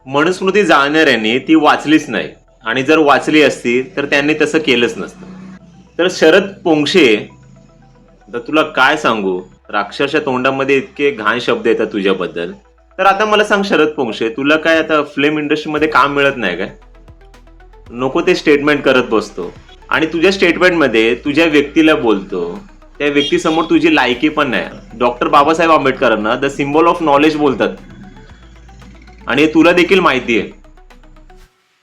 मनुस्मृती जाणणाऱ्यांनी ती वाचलीच नाही आणि जर वाचली असती तर त्यांनी तसं केलंच नसतं. तर शरद पोंक्षे, तर तुला काय सांगू, राक्षसाच्या तोंडामध्ये इतके घाण शब्द येतात तुझ्याबद्दल. तर आता मला सांग शरद पोंक्षे, तुला काय आता फिल्म इंडस्ट्रीमध्ये काम मिळत नाही काय? नको ते स्टेटमेंट करत बसतो आणि तुझ्या स्टेटमेंटमध्ये तुझ्या व्यक्तीला बोलतो, त्या व्यक्तीसमोर तुझी लायकी पण नाही. डॉक्टर बाबासाहेब आंबेडकरांना द सिम्बॉल ऑफ नॉलेज बोलतात आणि हे तुला देखील माहिती आहे.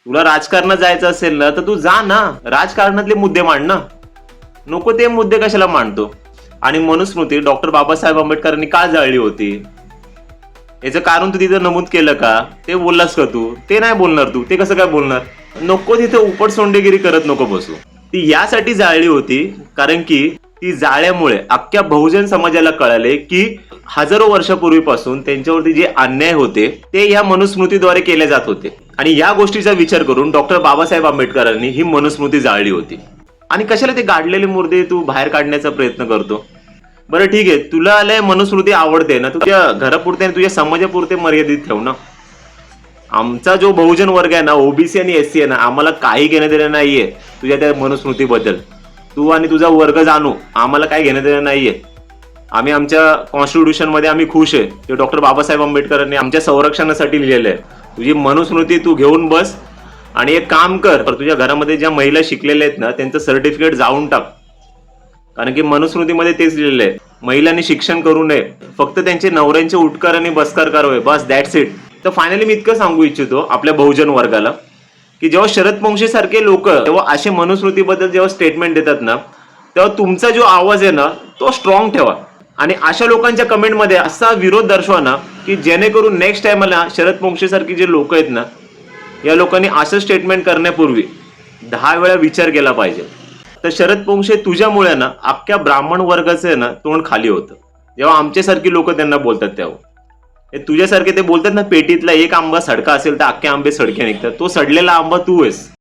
तुला राजकारणात जायचं असेल ना तर तू जा ना, राजकारणातले मुद्दे मांड ना, नको ते मुद्दे कशाला मांडतो. आणि मनुस्मृती डॉक्टर बाबासाहेब आंबेडकरांनी का जाळली होती याचं कारण तू तिथं नमूद केलं का? ते बोललास का तू? ते नाही बोलणार तू, ते कसं काय बोलणार? नको तिथे उपटसोंडेगिरी करत नको बसू. ती यासाठी जाळली होती कारण की ती जाळ्यामुळे अख्ख्या बहुजन समाजाला कळाले की हजारो वर्षापूर्वीपासून त्यांच्यावरती जे अन्याय होते ते या मनुस्मृतीद्वारे केले जात होते. आणि या गोष्टीचा विचार करून डॉक्टर बाबासाहेब आंबेडकरांनी ही मनुस्मृती जाळली होती. आणि कशाला ते गाडलेले मुर्दे तू बाहेर काढण्याचा प्रयत्न करतो? बरं ठीक आहे, तुला आलंय मनुस्मृती आवडते ना, तुझ्या घरापुरते आणि तुझ्या समाजापुरते मर्यादित ठेव ना. आमचा जो बहुजन वर्ग आहे ना, ओबीसी आणि एससी आहे ना, आम्हाला काही घेणं देणं नाहीये तुझ्या त्या मनुस्मृतीबद्दल. तू आणि तुझा वर्ग जाणू, आम्हाला काही घेणं देणं नाहीये. आम्ही आमच्या कॉन्स्टिट्यूशन मध्ये आम्ही खुश आहे, ते डॉक्टर बाबासाहेब आंबेडकरांनी आमच्या संरक्षणासाठी लिहिलेलं आहे. तुझी मनुस्मृती तू घेऊन बस आणि एक काम कर, तुझ्या घरामध्ये ज्या महिला शिकलेल्या आहेत ना त्यांचं सर्टिफिकेट जाऊन टाक. कारण की मनुस्मृतीमध्ये तेच लिहिलेलं आहे, महिलांनी शिक्षण करू नये, फक्त त्यांचे नवऱ्यांचे उठकार आणि बसकार करावे, बस दॅट्स इट. तर फायनली मी इतकं सांगू इच्छितो आपल्या बहुजन वर्गाला की जेव्हा शरद पोंक्षे सारखे लोक जेव्हा असे मनुस्मृतीबद्दल जेव्हा स्टेटमेंट देतात ना, तेव्हा तुमचा जो आवाज आहे ना तो स्ट्रॉंग ठेवा आणि अशा लोकांच्या कमेंटमध्ये असा विरोध दर्शवा ना की जेणेकरून नेक्स्ट टाइमला शरद पोंक्षे सारखी जे लोक आहेत ना, या लोकांनी असं स्टेटमेंट करण्यापूर्वी 10 वेळा विचार केला पाहिजे. तर शरद पोंक्षे तुझ्यामुळे ना अख्ख्या ब्राह्मण वर्गाचं ना तोंड खाली होतं जेव्हा आमच्यासारखी लोक त्यांना बोलतात. तेव्हा तुझ्यासारखे ते बोलतात ना, पेटीतला एक आंबा सडका असेल तर अख्खे आंबे सडके निघतात. तो सडलेला आंबा तू आहेस.